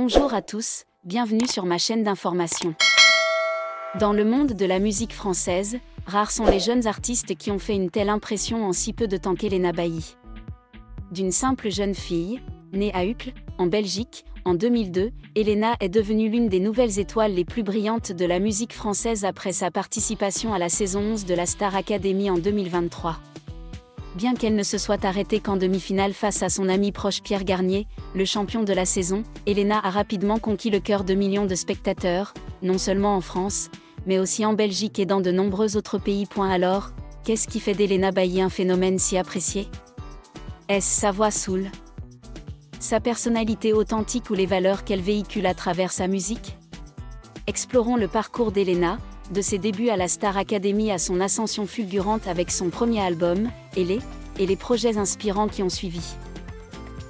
Bonjour à tous, bienvenue sur ma chaîne d'information. Dans le monde de la musique française, rares sont les jeunes artistes qui ont fait une telle impression en si peu de temps qu'Helena Bailly. D'une simple jeune fille, née à Uccle, en Belgique, en 2002, Helena est devenue l'une des nouvelles étoiles les plus brillantes de la musique française après sa participation à la saison 11 de la Star Academy en 2023. Bien qu'elle ne se soit arrêtée qu'en demi-finale face à son ami proche Pierre Garnier, le champion de la saison, Helena a rapidement conquis le cœur de millions de spectateurs, non seulement en France, mais aussi en Belgique et dans de nombreux autres pays. Alors, qu'est-ce qui fait d'Helena Bailly un phénomène si apprécié? Est-ce sa voix soul? Sa personnalité authentique ou les valeurs qu'elle véhicule à travers sa musique? Explorons le parcours d'Helena, de ses débuts à la Star Academy à son ascension fulgurante avec son premier album, et les projets inspirants qui ont suivi.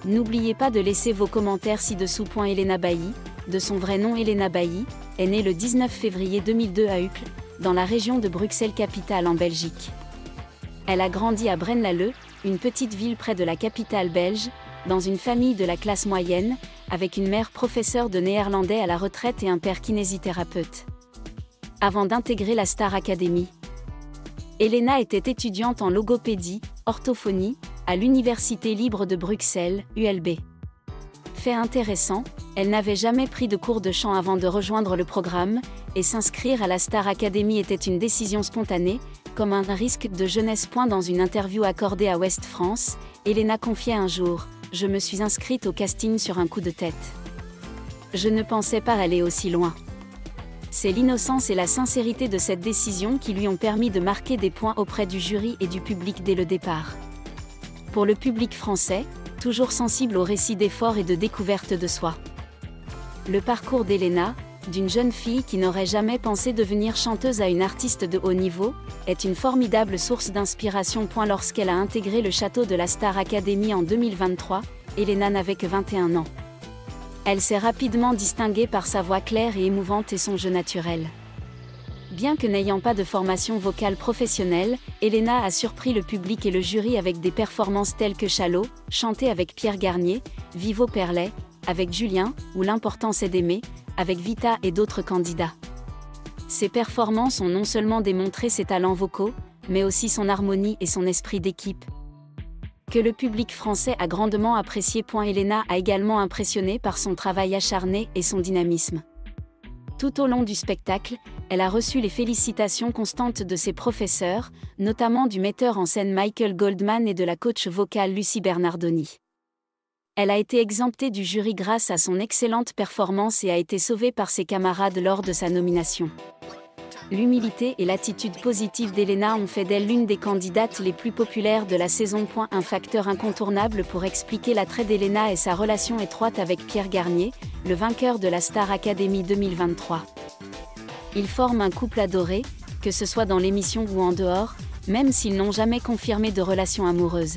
N'oubliez pas de laisser vos commentaires ci-dessous. Helena Bailly, de son vrai nom Helena Bailly, est née le 19 février 2002 à Uccle, dans la région de Bruxelles-Capitale en Belgique. Elle a grandi à Braine-l'Alleud, une petite ville près de la capitale belge, dans une famille de la classe moyenne, avec une mère professeure de néerlandais à la retraite et un père kinésithérapeute. Avant d'intégrer la Star Academy, Helena était étudiante en logopédie, orthophonie, à l'Université libre de Bruxelles, ULB. Fait intéressant, elle n'avait jamais pris de cours de chant avant de rejoindre le programme, et s'inscrire à la Star Academy était une décision spontanée, comme un risque de jeunesse. Dans une interview accordée à Ouest France, Helena confiait un jour: « Je me suis inscrite au casting sur un coup de tête. Je ne pensais pas aller aussi loin. » C'est l'innocence et la sincérité de cette décision qui lui ont permis de marquer des points auprès du jury et du public dès le départ. Pour le public français, toujours sensible aux récits d'efforts et de découverte de soi. Le parcours d'Helena, d'une jeune fille qui n'aurait jamais pensé devenir chanteuse à une artiste de haut niveau, est une formidable source d'inspiration. Lorsqu'elle a intégré le château de la Star Academy en 2023, Helena n'avait que 21 ans. Elle s'est rapidement distinguée par sa voix claire et émouvante et son jeu naturel. Bien que n'ayant pas de formation vocale professionnelle, Helena a surpris le public et le jury avec des performances telles que Chalot, chantée avec Pierre Garnier, Vivo Perlet, avec Julien, ou L'important c'est d'aimer, avec Vita et d'autres candidats. Ces performances ont non seulement démontré ses talents vocaux, mais aussi son harmonie et son esprit d'équipe, que le public français a grandement apprécié. Helena a également impressionné par son travail acharné et son dynamisme. Tout au long du spectacle, elle a reçu les félicitations constantes de ses professeurs, notamment du metteur en scène Michael Goldman et de la coach vocale Lucie Bernardoni. Elle a été exemptée du jury grâce à son excellente performance et a été sauvée par ses camarades lors de sa nomination. L'humilité et l'attitude positive d'Helena ont fait d'elle l'une des candidates les plus populaires de la saison. Un facteur incontournable pour expliquer l'attrait d'Helena est sa relation étroite avec Pierre Garnier, le vainqueur de la Star Academy 2023. Ils forment un couple adoré, que ce soit dans l'émission ou en dehors, même s'ils n'ont jamais confirmé de relation amoureuse.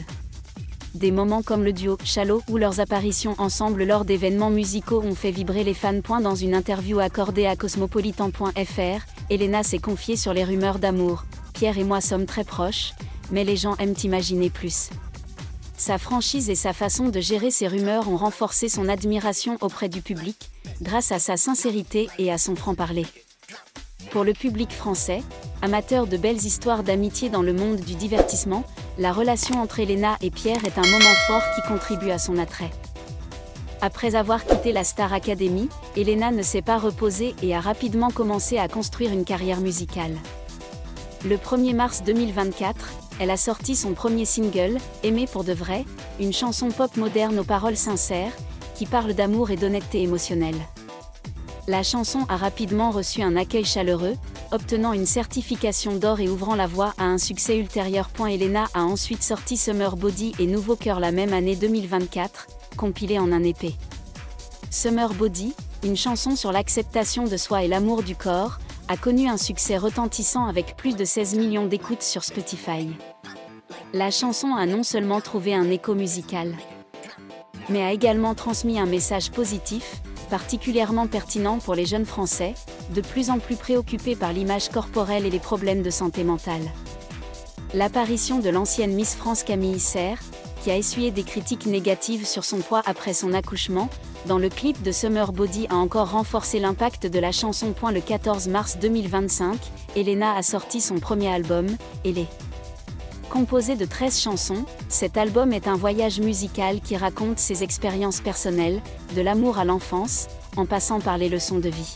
Des moments comme le duo Chalot ou leurs apparitions ensemble lors d'événements musicaux ont fait vibrer les fans. Dans une interview accordée à Cosmopolitan.fr, Helena s'est confiée sur les rumeurs d'amour. « Pierre et moi sommes très proches, mais les gens aiment imaginer plus. » Sa franchise et sa façon de gérer ces rumeurs ont renforcé son admiration auprès du public, grâce à sa sincérité et à son franc-parler. Pour le public français, amateur de belles histoires d'amitié dans le monde du divertissement, la relation entre Helena et Pierre est un moment fort qui contribue à son attrait. Après avoir quitté la Star Academy, Helena ne s'est pas reposée et a rapidement commencé à construire une carrière musicale. Le 1er mars 2024, elle a sorti son premier single, Aimer pour de vrai, une chanson pop moderne aux paroles sincères, qui parle d'amour et d'honnêteté émotionnelle. La chanson a rapidement reçu un accueil chaleureux, obtenant une certification d'or et ouvrant la voie à un succès ultérieur. Helena a ensuite sorti Summer Body et Nouveau Cœur la même année 2024, compilé en un EP. Summer Body, une chanson sur l'acceptation de soi et l'amour du corps, a connu un succès retentissant avec plus de 16 millions d'écoutes sur Spotify. La chanson a non seulement trouvé un écho musical, mais a également transmis un message positif, particulièrement pertinent pour les jeunes Français, de plus en plus préoccupés par l'image corporelle et les problèmes de santé mentale. L'apparition de l'ancienne Miss France Camille Serre, qui a essuyé des critiques négatives sur son poids après son accouchement, dans le clip de Summer Body a encore renforcé l'impact de la chanson. Le 14 mars 2025, Elena a sorti son premier album, Elle. Composé de 13 chansons, cet album est un voyage musical qui raconte ses expériences personnelles, de l'amour à l'enfance, en passant par les leçons de vie.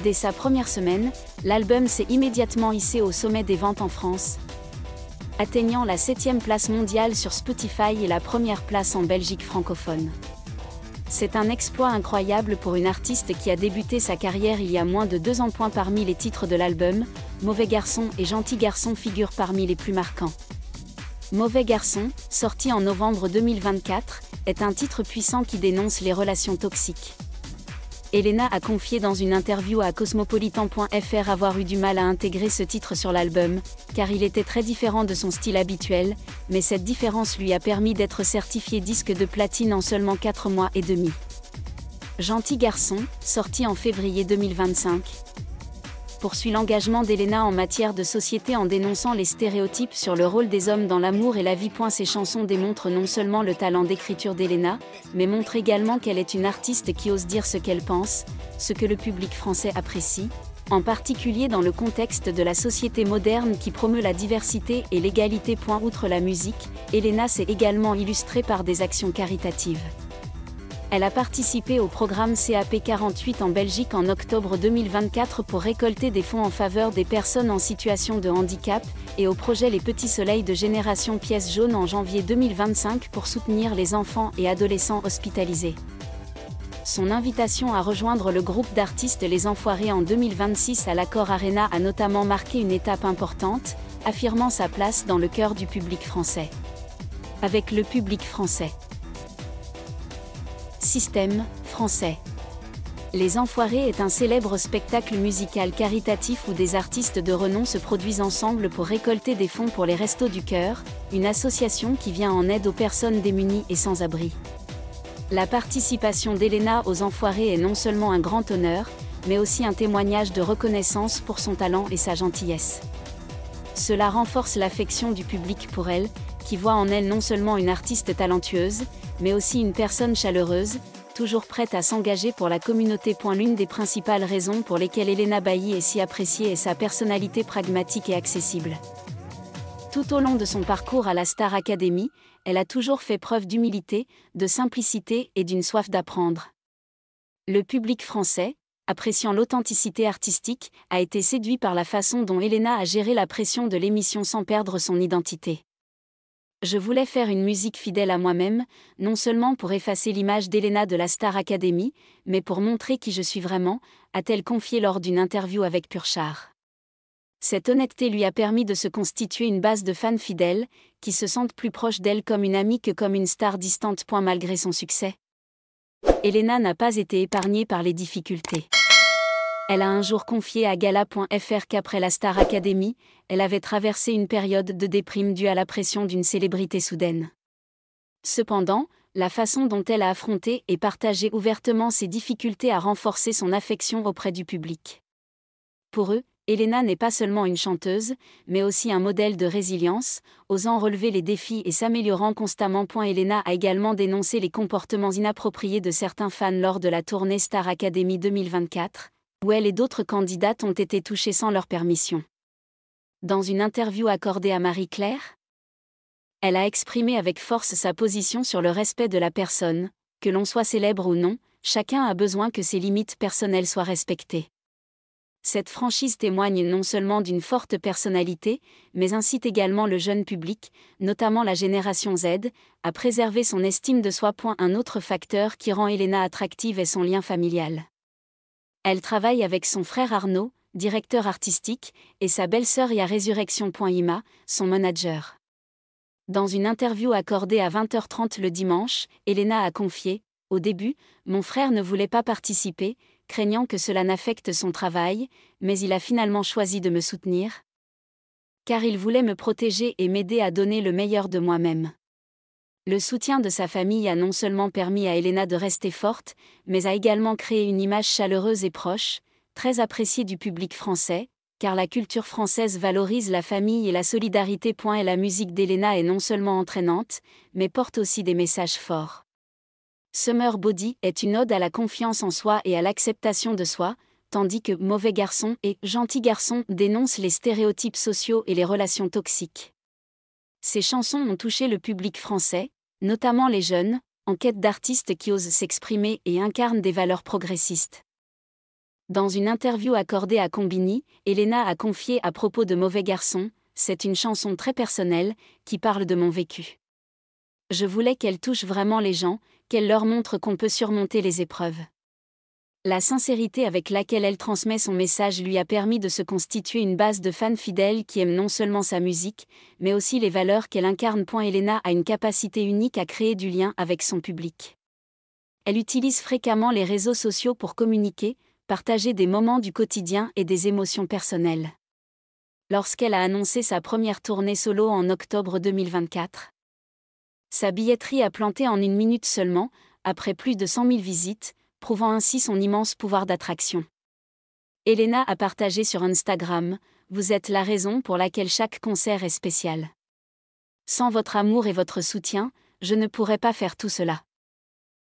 Dès sa première semaine, l'album s'est immédiatement hissé au sommet des ventes en France, atteignant la 7e place mondiale sur Spotify et la première place en Belgique francophone. C'est un exploit incroyable pour une artiste qui a débuté sa carrière il y a moins de 2 ans. Parmi les titres de l'album, Mauvais garçon et Gentil garçon figurent parmi les plus marquants. Mauvais garçon, sorti en novembre 2024, est un titre puissant qui dénonce les relations toxiques. Elena a confié dans une interview à Cosmopolitan.fr avoir eu du mal à intégrer ce titre sur l'album, car il était très différent de son style habituel, mais cette différence lui a permis d'être certifié disque de platine en seulement 4 mois et demi. Gentil garçon, sorti en février 2025, poursuit l'engagement d'Elena en matière de société en dénonçant les stéréotypes sur le rôle des hommes dans l'amour et la vie. Ces chansons démontrent non seulement le talent d'écriture d'Elena, mais montrent également qu'elle est une artiste qui ose dire ce qu'elle pense, ce que le public français apprécie, en particulier dans le contexte de la société moderne qui promeut la diversité et l'égalité. Outre la musique, Elena s'est également illustrée par des actions caritatives. Elle a participé au programme CAP48 en Belgique en octobre 2024 pour récolter des fonds en faveur des personnes en situation de handicap, et au projet Les Petits Soleils de Génération Pièce Jaune en janvier 2025 pour soutenir les enfants et adolescents hospitalisés. Son invitation à rejoindre le groupe d'artistes Les Enfoirés en 2026 à l'Accor Arena a notamment marqué une étape importante, affirmant sa place dans le cœur du public français. Avec le public français. Système français. Les Enfoirés est un célèbre spectacle musical caritatif où des artistes de renom se produisent ensemble pour récolter des fonds pour les Restos du Cœur, une association qui vient en aide aux personnes démunies et sans abri. La participation d'Elena aux Enfoirés est non seulement un grand honneur, mais aussi un témoignage de reconnaissance pour son talent et sa gentillesse. Cela renforce l'affection du public pour elle, qui voit en elle non seulement une artiste talentueuse, mais aussi une personne chaleureuse, toujours prête à s'engager pour la communauté. L'une des principales raisons pour lesquelles Elena Bailly est si appréciée est sa personnalité pragmatique et accessible. Tout au long de son parcours à la Star Academy, elle a toujours fait preuve d'humilité, de simplicité et d'une soif d'apprendre. Le public français, appréciant l'authenticité artistique, a été séduit par la façon dont Elena a géré la pression de l'émission sans perdre son identité. Je voulais faire une musique fidèle à moi-même, non seulement pour effacer l'image d'Elena de la Star Academy, mais pour montrer qui je suis vraiment, a-t-elle confié lors d'une interview avec Purchar. Cette honnêteté lui a permis de se constituer une base de fans fidèles, qui se sentent plus proches d'elle comme une amie que comme une star distante. Malgré son succès, Elena n'a pas été épargnée par les difficultés. Elle a un jour confié à Gala.fr qu'après la Star Academy, elle avait traversé une période de déprime due à la pression d'une célébrité soudaine. Cependant, la façon dont elle a affronté et partagé ouvertement ses difficultés a renforcé son affection auprès du public. Pour eux, Elena n'est pas seulement une chanteuse, mais aussi un modèle de résilience, osant relever les défis et s'améliorant constamment. Elena a également dénoncé les comportements inappropriés de certains fans lors de la tournée Star Academy 2024, où elle et d'autres candidates ont été touchées sans leur permission. Dans une interview accordée à Marie-Claire, elle a exprimé avec force sa position sur le respect de la personne, que l'on soit célèbre ou non, chacun a besoin que ses limites personnelles soient respectées. Cette franchise témoigne non seulement d'une forte personnalité, mais incite également le jeune public, notamment la génération Z, à préserver son estime de soi. Un autre facteur qui rend Elena attractive est son lien familial. Elle travaille avec son frère Arnaud, directeur artistique, et sa belle-sœur Ia Résurrection.ima, son manager. Dans une interview accordée à 20h30 le dimanche, Elena a confié « Au début, mon frère ne voulait pas participer, craignant que cela n'affecte son travail, mais il a finalement choisi de me soutenir. Car il voulait me protéger et m'aider à donner le meilleur de moi-même. » Le soutien de sa famille a non seulement permis à Elena de rester forte, mais a également créé une image chaleureuse et proche, très appréciée du public français, car la culture française valorise la famille et la solidarité. Et la musique d'Elena est non seulement entraînante, mais porte aussi des messages forts. Summer Body est une ode à la confiance en soi et à l'acceptation de soi, tandis que Mauvais garçon et Gentil garçon dénoncent les stéréotypes sociaux et les relations toxiques. Ces chansons ont touché le public français, notamment les jeunes, en quête d'artistes qui osent s'exprimer et incarnent des valeurs progressistes. Dans une interview accordée à Combini, Elena a confié à propos de Mauvais garçon, « C'est une chanson très personnelle, qui parle de mon vécu. Je voulais qu'elle touche vraiment les gens, qu'elle leur montre qu'on peut surmonter les épreuves. » La sincérité avec laquelle elle transmet son message lui a permis de se constituer une base de fans fidèles qui aiment non seulement sa musique, mais aussi les valeurs qu'elle incarne. Elena a une capacité unique à créer du lien avec son public. Elle utilise fréquemment les réseaux sociaux pour communiquer, partager des moments du quotidien et des émotions personnelles. Lorsqu'elle a annoncé sa première tournée solo en octobre 2024, sa billetterie a planté en 1 minute seulement, après plus de 100 000 visites, prouvant ainsi son immense pouvoir d'attraction. Elena a partagé sur Instagram, « Vous êtes la raison pour laquelle chaque concert est spécial. Sans votre amour et votre soutien, je ne pourrais pas faire tout cela. »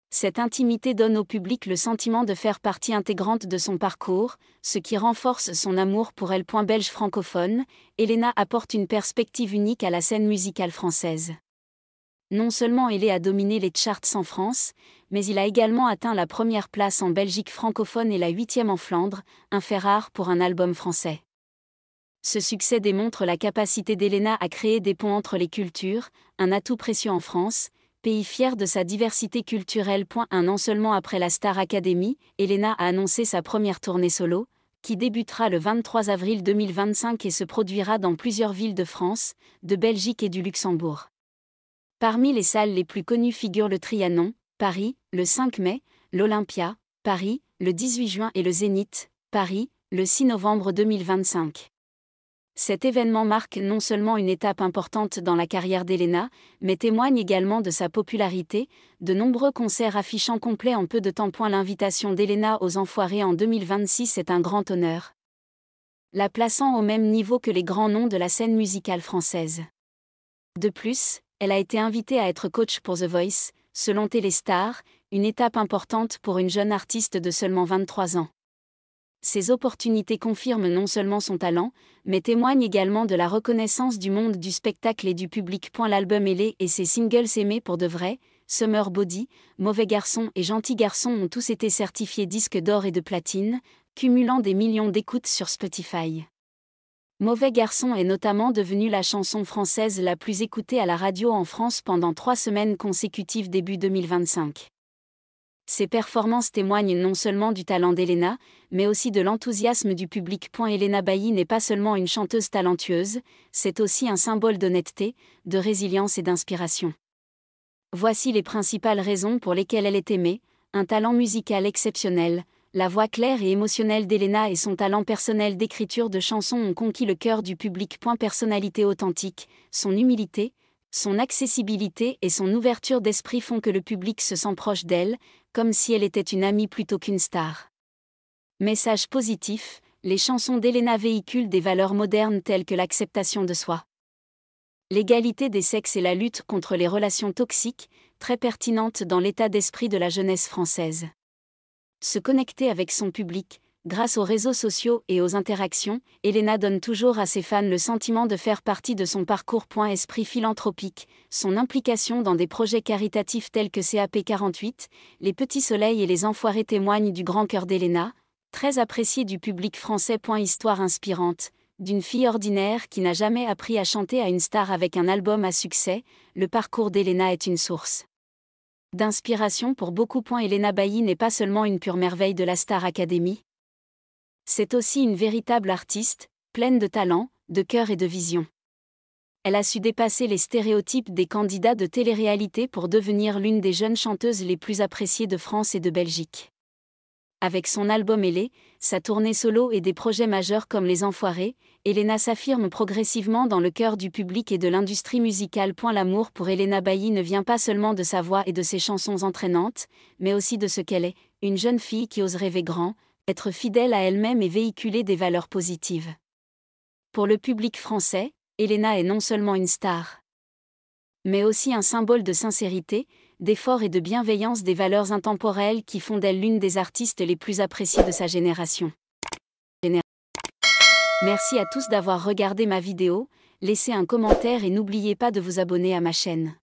Cette intimité donne au public le sentiment de faire partie intégrante de son parcours, ce qui renforce son amour pour elle. Belge francophone, Elena apporte une perspective unique à la scène musicale française. Non seulement elle a dominé les charts en France, mais il a également atteint la première place en Belgique francophone et la 8e en Flandre, un fait rare pour un album français. Ce succès démontre la capacité d'Elena à créer des ponts entre les cultures, un atout précieux en France, pays fier de sa diversité culturelle. Un an seulement après la Star Academy, Elena a annoncé sa première tournée solo, qui débutera le 23 avril 2025 et se produira dans plusieurs villes de France, de Belgique et du Luxembourg. Parmi les salles les plus connues figurent le Trianon, Paris, le 5 mai, l'Olympia, Paris, le 18 juin et le Zénith, Paris, le 6 novembre 2025. Cet événement marque non seulement une étape importante dans la carrière d'Elena, mais témoigne également de sa popularité, de nombreux concerts affichant complet en peu de temps. L'invitation d'Elena aux Enfoirés en 2026 est un grand honneur, la plaçant au même niveau que les grands noms de la scène musicale française. De plus, elle a été invitée à être coach pour The Voice, selon Téléstar, une étape importante pour une jeune artiste de seulement 23 ans. Ces opportunités confirment non seulement son talent, mais témoignent également de la reconnaissance du monde du spectacle et du public. L'album Elle et ses singles Aimés pour de vrai, Summer Body, Mauvais garçon et Gentil garçon ont tous été certifiés disques d'or et de platine, cumulant des millions d'écoutes sur Spotify. Mauvais garçon est notamment devenu la chanson française la plus écoutée à la radio en France pendant 3 semaines consécutives début 2025. Ces performances témoignent non seulement du talent d'Elena, mais aussi de l'enthousiasme du public. Elena Bailly n'est pas seulement une chanteuse talentueuse, c'est aussi un symbole d'honnêteté, de résilience et d'inspiration. Voici les principales raisons pour lesquelles elle est aimée: un talent musical exceptionnel. La voix claire et émotionnelle d'Elena et son talent personnel d'écriture de chansons ont conquis le cœur du public. Personnalité authentique, son humilité, son accessibilité et son ouverture d'esprit font que le public se sent proche d'elle, comme si elle était une amie plutôt qu'une star. Message positif, les chansons d'Elena véhiculent des valeurs modernes telles que l'acceptation de soi, l'égalité des sexes et la lutte contre les relations toxiques, très pertinentes dans l'état d'esprit de la jeunesse française. Se connecter avec son public, grâce aux réseaux sociaux et aux interactions, Elena donne toujours à ses fans le sentiment de faire partie de son parcours. Esprit philanthropique, son implication dans des projets caritatifs tels que CAP48, Les Petits Soleils et Les Enfoirés témoignent du grand cœur d'Elena, très appréciée du public français. Histoire inspirante, d'une fille ordinaire qui n'a jamais appris à chanter à une star avec un album à succès, le parcours d'Elena est une source d'inspiration pour beaucoup. Elena Bailly n'est pas seulement une pure merveille de la Star Academy. C'est aussi une véritable artiste, pleine de talent, de cœur et de vision. Elle a su dépasser les stéréotypes des candidats de télé-réalité pour devenir l'une des jeunes chanteuses les plus appréciées de France et de Belgique. Avec son album Elle, sa tournée solo et des projets majeurs comme Les Enfoirés, Elena s'affirme progressivement dans le cœur du public et de l'industrie musicale. L'amour pour Elena Bailly ne vient pas seulement de sa voix et de ses chansons entraînantes, mais aussi de ce qu'elle est, une jeune fille qui ose rêver grand, être fidèle à elle-même et véhiculer des valeurs positives. Pour le public français, Elena est non seulement une star, mais aussi un symbole de sincérité, d'effort et de bienveillance, des valeurs intemporelles qui font d'elle l'une des artistes les plus appréciées de sa génération. Merci à tous d'avoir regardé ma vidéo, laissez un commentaire et n'oubliez pas de vous abonner à ma chaîne.